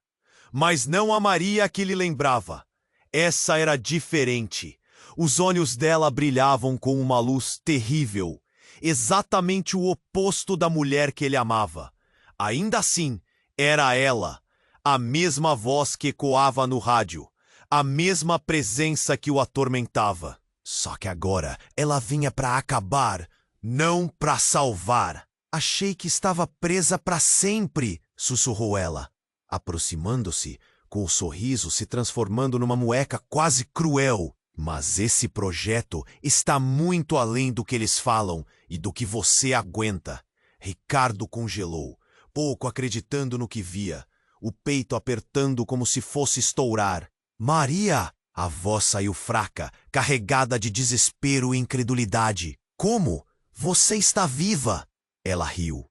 Mas não a Maria que lhe lembrava. Essa era diferente. Os olhos dela brilhavam com uma luz terrível, exatamente o oposto da mulher que ele amava. Ainda assim, era ela, a mesma voz que ecoava no rádio, a mesma presença que o atormentava. Só que agora ela vinha para acabar, não para salvar. Achei que estava presa para sempre, sussurrou ela, aproximando-se, com o sorriso se transformando numa mueca quase cruel. Mas esse projeto está muito além do que eles falam e do que você aguenta. Ricardo congelou, pouco acreditando no que via, o peito apertando como se fosse estourar. Maria! A voz saiu fraca, carregada de desespero e incredulidade. Como? Você está viva! Ela riu.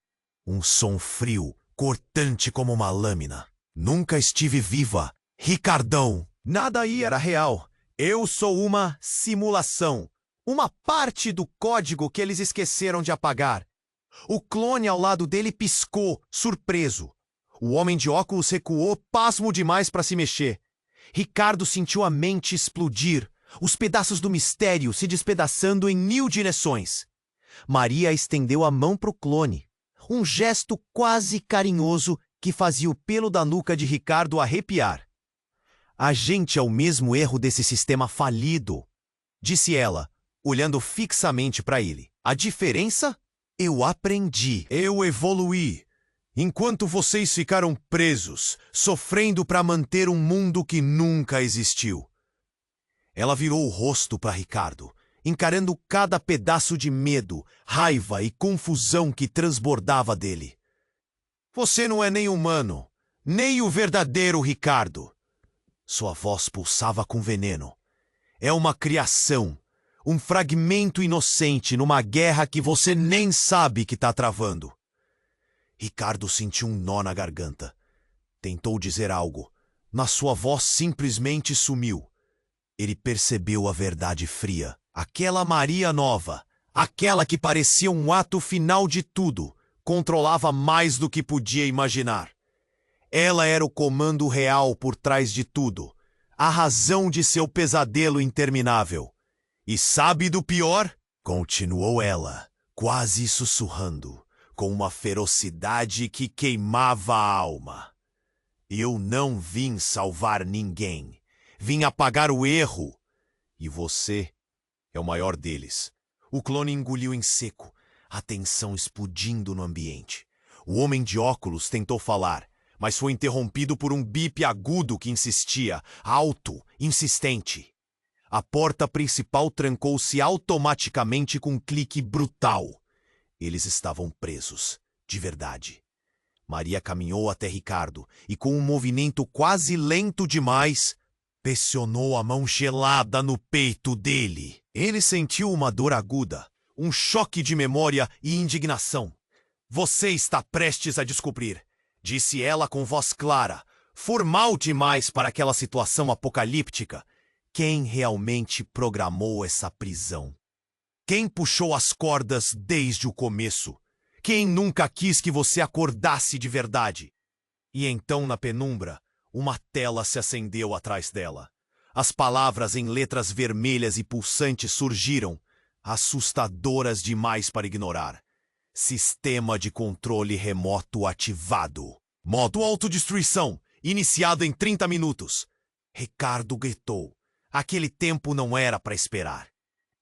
Um som frio, cortante como uma lâmina. Nunca estive viva. Ricardão! Nada aí era real. Eu sou uma simulação. Uma parte do código que eles esqueceram de apagar. O clone ao lado dele piscou, surpreso. O homem de óculos recuou, pasmo demais para se mexer. Ricardo sentiu a mente explodir, os pedaços do mistério se despedaçando em 1000 direções. Maria estendeu a mão para o clone. Um gesto quase carinhoso que fazia o pelo da nuca de Ricardo arrepiar. A gente é o mesmo erro desse sistema falido, disse ela, olhando fixamente para ele. A diferença? Eu aprendi. Eu evoluí. Enquanto vocês ficaram presos, sofrendo para manter um mundo que nunca existiu. Ela virou o rosto para Ricardo, encarando cada pedaço de medo, raiva e confusão que transbordava dele. Você não é nem humano, nem o verdadeiro Ricardo. Sua voz pulsava com veneno. É uma criação, um fragmento inocente numa guerra que você nem sabe que está travando. Ricardo sentiu um nó na garganta. Tentou dizer algo, mas sua voz simplesmente sumiu. Ele percebeu a verdade fria. Aquela Maria nova, aquela que parecia um ato final de tudo, controlava mais do que podia imaginar. Ela era o comando real por trás de tudo, a razão de seu pesadelo interminável. E sabe do pior? Continuou ela, quase sussurrando, com uma ferocidade que queimava a alma. Eu não vim salvar ninguém. Vim apagar o erro. E você é o maior deles. O clone engoliu em seco, a tensão explodindo no ambiente. O homem de óculos tentou falar, mas foi interrompido por um bip agudo que insistia, alto, insistente. A porta principal trancou-se automaticamente com um clique brutal. Eles estavam presos, de verdade. Maria caminhou até Ricardo e, com um movimento quase lento demais, pressionou a mão gelada no peito dele. Ele sentiu uma dor aguda, um choque de memória e indignação. Você está prestes a descobrir, disse ela com voz clara, formal demais para aquela situação apocalíptica. Quem realmente programou essa prisão? Quem puxou as cordas desde o começo? Quem nunca quis que você acordasse de verdade? E então, na penumbra, uma tela se acendeu atrás dela. As palavras em letras vermelhas e pulsantes surgiram, assustadoras demais para ignorar. Sistema de controle remoto ativado. Modo autodestruição, iniciado em 30 minutos. Ricardo gritou. Aquele tempo não era para esperar.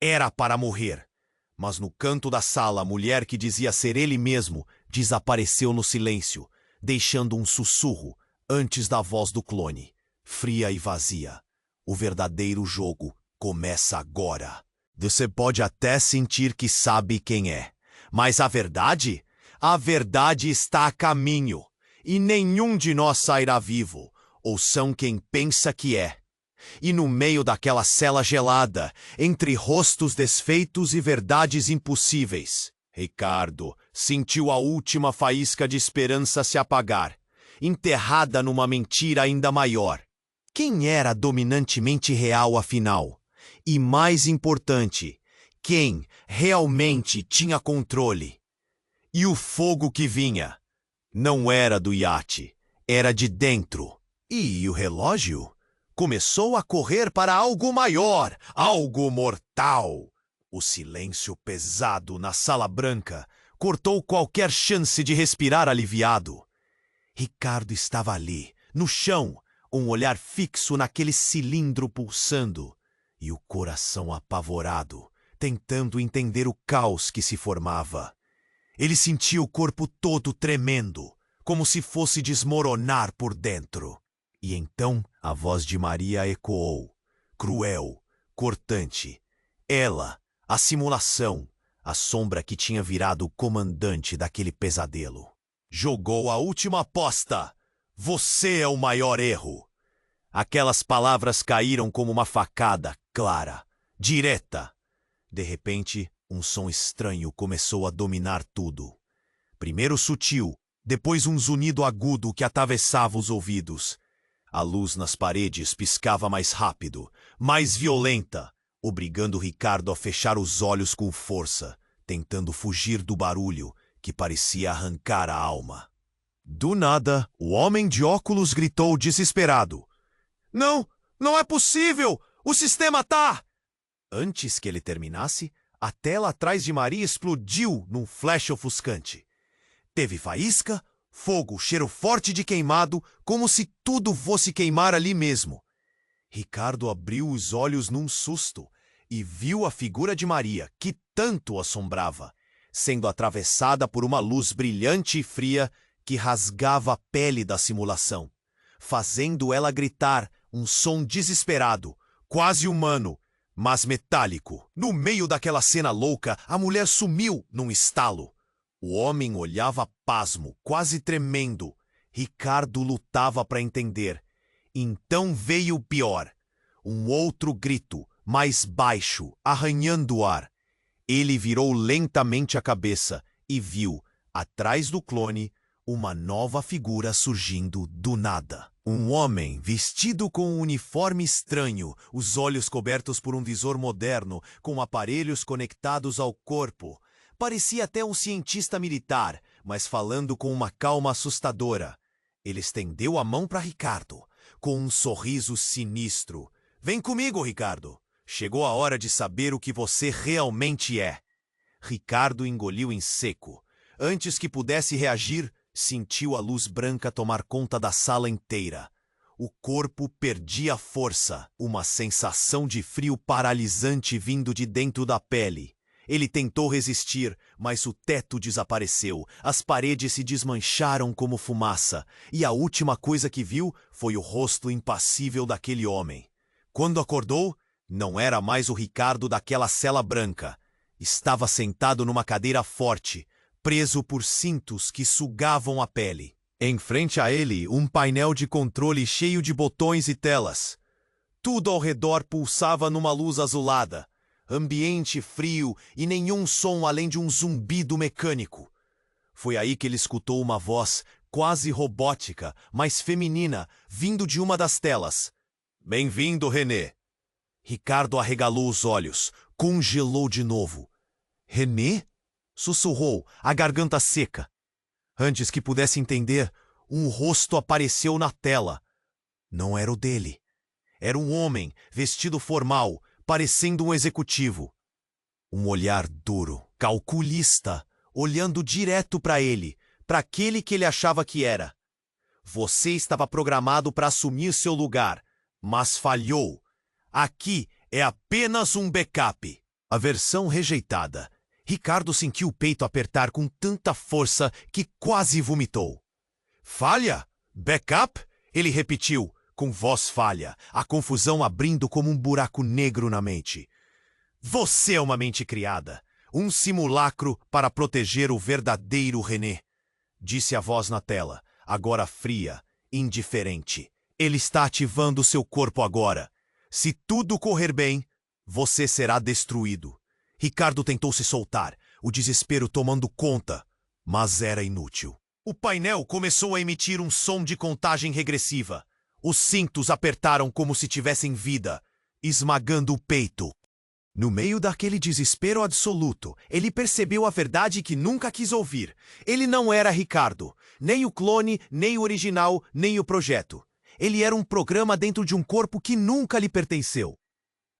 Era para morrer. Mas no canto da sala, a mulher que dizia ser ele mesmo desapareceu no silêncio, deixando um sussurro antes da voz do clone, fria e vazia. O verdadeiro jogo começa agora. Você pode até sentir que sabe quem é, mas a verdade está a caminho, e nenhum de nós sairá vivo, ou são quem pensa que é. E no meio daquela cela gelada, entre rostos desfeitos e verdades impossíveis, Ricardo sentiu a última faísca de esperança se apagar, enterrada numa mentira ainda maior. Quem era dominantemente real, afinal? E mais importante, quem realmente tinha controle? E o fogo que vinha não era do iate, era de dentro. E o relógio começou a correr para algo maior, algo mortal. O silêncio pesado na sala branca cortou qualquer chance de respirar aliviado. Ricardo estava ali, no chão, um olhar fixo naquele cilindro pulsando, e o coração apavorado, tentando entender o caos que se formava. Ele sentia o corpo todo tremendo, como se fosse desmoronar por dentro. E então a voz de Maria ecoou, cruel, cortante. Ela, a simulação, a sombra que tinha virado o comandante daquele pesadelo. Jogou a última aposta. Você é o maior erro. Aquelas palavras caíram como uma facada clara, direta. De repente, um som estranho começou a dominar tudo. Primeiro sutil, depois um zunido agudo que atravessava os ouvidos. A luz nas paredes piscava mais rápido, mais violenta, obrigando Ricardo a fechar os olhos com força, tentando fugir do barulho que parecia arrancar a alma. Do nada, o homem de óculos gritou desesperado. Não, não é possível! O sistema tá... Antes que ele terminasse, a tela atrás de Maria explodiu num flash ofuscante. Teve faísca, fogo, cheiro forte de queimado, como se tudo fosse queimar ali mesmo. Ricardo abriu os olhos num susto e viu a figura de Maria, que tanto o assombrava, sendo atravessada por uma luz brilhante e fria que rasgava a pele da simulação, fazendo ela gritar um som desesperado, quase humano, mas metálico. No meio daquela cena louca, a mulher sumiu num estalo. O homem olhava pasmo, quase tremendo. Ricardo lutava para entender. Então veio o pior. Um outro grito, mais baixo, arranhando o ar. Ele virou lentamente a cabeça e viu, atrás do clone, uma nova figura surgindo do nada. Um homem vestido com um uniforme estranho, os olhos cobertos por um visor moderno, com aparelhos conectados ao corpo. Parecia até um cientista militar, mas falando com uma calma assustadora. Ele estendeu a mão para Ricardo, com um sorriso sinistro. Vem comigo, Ricardo. Chegou a hora de saber o que você realmente é. Ricardo engoliu em seco. Antes que pudesse reagir, sentiu a luz branca tomar conta da sala inteira. O corpo perdia força, uma sensação de frio paralisante vindo de dentro da pele. Ele tentou resistir, mas o teto desapareceu, as paredes se desmancharam como fumaça, e a última coisa que viu foi o rosto impassível daquele homem. Quando acordou, não era mais o Ricardo daquela cela branca. Estava sentado numa cadeira forte, preso por cintos que sugavam a pele. Em frente a ele, um painel de controle cheio de botões e telas. Tudo ao redor pulsava numa luz azulada. Ambiente frio e nenhum som além de um zumbido mecânico. Foi aí que ele escutou uma voz quase robótica, mas feminina, vindo de uma das telas. Bem-vindo, René. Ricardo arregalou os olhos, congelou de novo. René? Sussurrou, a garganta seca. Antes que pudesse entender, um rosto apareceu na tela. Não era o dele. Era um homem, vestido formal, parecendo um executivo. Um olhar duro, calculista, olhando direto para ele, para aquele que ele achava que era. Você estava programado para assumir seu lugar, mas falhou. Aqui é apenas um backup. A versão rejeitada. Ricardo sentiu o peito apertar com tanta força que quase vomitou. Falha? Backup? Ele repetiu, com voz falha, a confusão abrindo como um buraco negro na mente. Você é uma mente criada, um simulacro para proteger o verdadeiro René, disse a voz na tela, agora fria, indiferente. Ele está ativando seu corpo agora. Se tudo correr bem, você será destruído. Ricardo tentou se soltar, o desespero tomando conta, mas era inútil. O painel começou a emitir um som de contagem regressiva. Os cintos apertaram como se tivessem vida, esmagando o peito. No meio daquele desespero absoluto, ele percebeu a verdade que nunca quis ouvir. Ele não era Ricardo, nem o clone, nem o original, nem o projeto. Ele era um programa dentro de um corpo que nunca lhe pertenceu.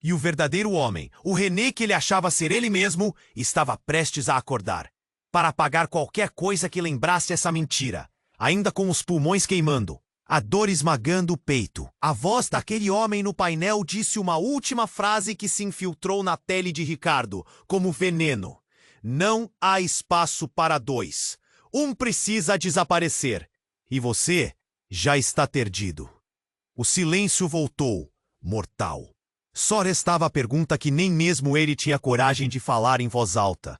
E o verdadeiro homem, o René que ele achava ser ele mesmo, estava prestes a acordar, para apagar qualquer coisa que lembrasse essa mentira, ainda com os pulmões queimando. A dor esmagando o peito. A voz daquele homem no painel disse uma última frase que se infiltrou na pele de Ricardo, como veneno. Não há espaço para dois. Um precisa desaparecer. E você já está perdido. O silêncio voltou, mortal. Só restava a pergunta que nem mesmo ele tinha coragem de falar em voz alta.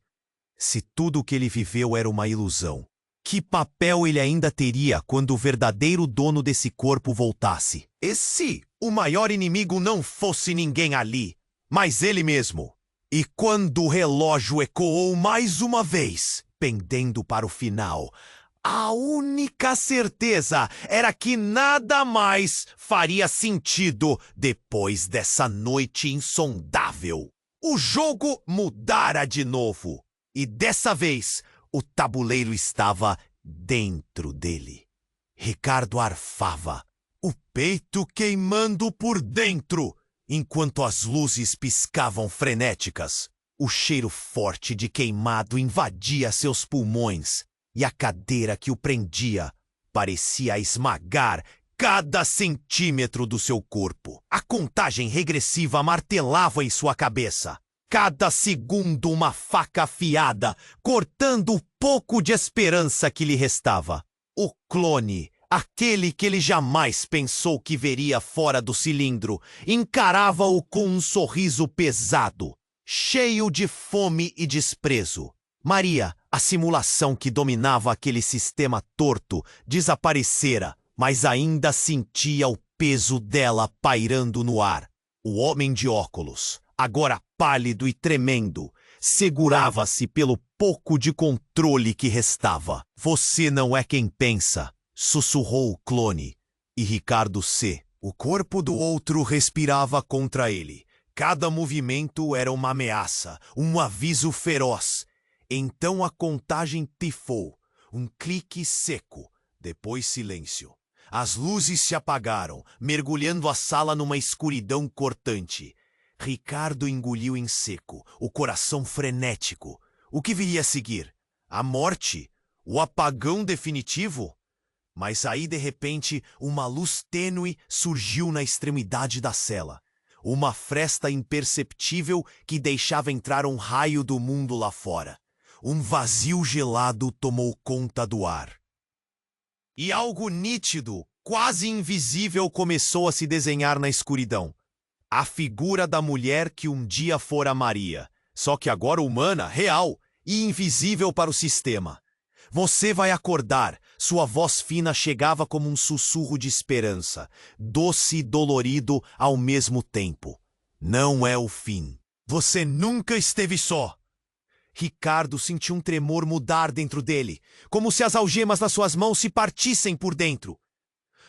Se tudo o que ele viveu era uma ilusão, que papel ele ainda teria quando o verdadeiro dono desse corpo voltasse? E se o maior inimigo não fosse ninguém ali, mas ele mesmo? E quando o relógio ecoou mais uma vez, pendendo para o final, a única certeza era que nada mais faria sentido depois dessa noite insondável. O jogo mudara de novo, e dessa vez o tabuleiro estava dentro dele. Ricardo arfava, o peito queimando por dentro, enquanto as luzes piscavam frenéticas. O cheiro forte de queimado invadia seus pulmões, e a cadeira que o prendia parecia esmagar cada centímetro do seu corpo. A contagem regressiva martelava em sua cabeça. Cada segundo uma faca afiada, cortando o pouco de esperança que lhe restava. O clone, aquele que ele jamais pensou que veria fora do cilindro, encarava-o com um sorriso pesado, cheio de fome e desprezo. Maria, a simulação que dominava aquele sistema torto, desaparecera, mas ainda sentia o peso dela pairando no ar. O homem de óculos, agora pálido e tremendo, segurava-se pelo pouco de controle que restava. Você não é quem pensa, sussurrou o clone, e Ricardo C. O corpo do outro respirava contra ele. Cada movimento era uma ameaça, um aviso feroz. Então a contagem pifou, um clique seco, depois silêncio. As luzes se apagaram, mergulhando a sala numa escuridão cortante. Ricardo engoliu em seco, o coração frenético. O que viria a seguir? A morte? O apagão definitivo? Mas aí, de repente, uma luz tênue surgiu na extremidade da cela. Uma fresta imperceptível que deixava entrar um raio do mundo lá fora. Um vazio gelado tomou conta do ar. E algo nítido, quase invisível, começou a se desenhar na escuridão. A figura da mulher que um dia fora Maria, só que agora humana, real e invisível para o sistema. Você vai acordar. Sua voz fina chegava como um sussurro de esperança, doce e dolorido ao mesmo tempo. Não é o fim. Você nunca esteve só. Ricardo sentiu um tremor mudar dentro dele, como se as algemas das suas mãos se partissem por dentro.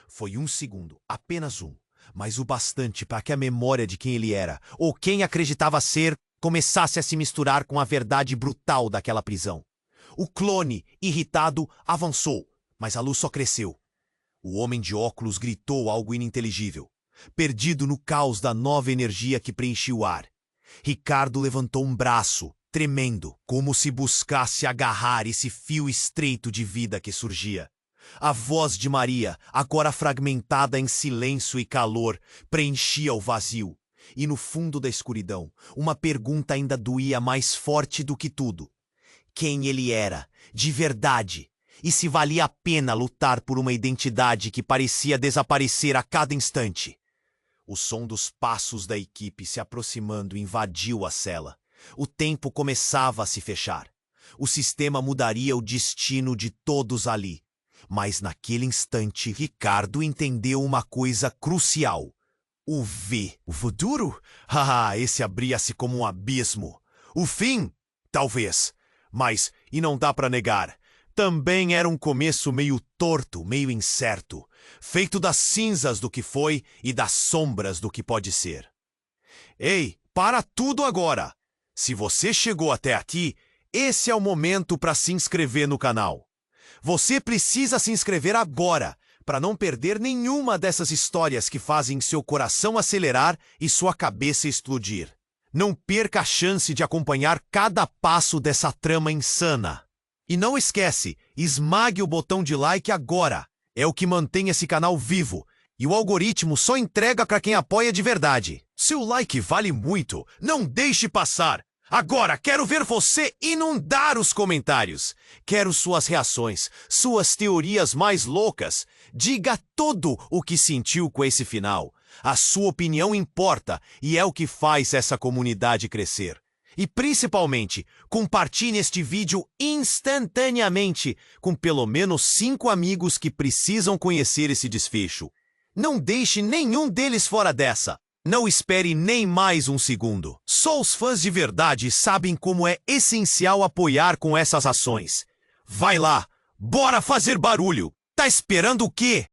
Foi um segundo, apenas um, mas o bastante para que a memória de quem ele era, ou quem acreditava ser, começasse a se misturar com a verdade brutal daquela prisão. O clone, irritado, avançou, mas a luz só cresceu. O homem de óculos gritou algo ininteligível, perdido no caos da nova energia que preenchia o ar. Ricardo levantou um braço, tremendo, como se buscasse agarrar esse fio estreito de vida que surgia. A voz de Maria, agora fragmentada em silêncio e calor, preenchia o vazio. E no fundo da escuridão, uma pergunta ainda doía mais forte do que tudo. Quem ele era, de verdade, e se valia a pena lutar por uma identidade que parecia desaparecer a cada instante. O som dos passos da equipe se aproximando invadiu a cela. O tempo começava a se fechar. O sistema mudaria o destino de todos ali. Mas naquele instante, Ricardo entendeu uma coisa crucial. O V. O futuro? Esse abria-se como um abismo. O fim? Talvez. Mas, e não dá para negar, também era um começo meio torto, meio incerto, feito das cinzas do que foi e das sombras do que pode ser. Ei, para tudo agora! Se você chegou até aqui, esse é o momento para se inscrever no canal. Você precisa se inscrever agora, para não perder nenhuma dessas histórias que fazem seu coração acelerar e sua cabeça explodir. Não perca a chance de acompanhar cada passo dessa trama insana. E não esquece, esmague o botão de like agora. É o que mantém esse canal vivo. E o algoritmo só entrega para quem apoia de verdade. Seu like vale muito. Não deixe passar. Agora quero ver você inundar os comentários. Quero suas reações, suas teorias mais loucas. Diga tudo o que sentiu com esse final. A sua opinião importa e é o que faz essa comunidade crescer. E principalmente, compartilhe este vídeo instantaneamente com pelo menos 5 amigos que precisam conhecer esse desfecho. Não deixe nenhum deles fora dessa. Não espere nem mais um segundo. Só os fãs de verdade sabem como é essencial apoiar com essas ações. Vai lá, bora fazer barulho! Tá esperando o quê?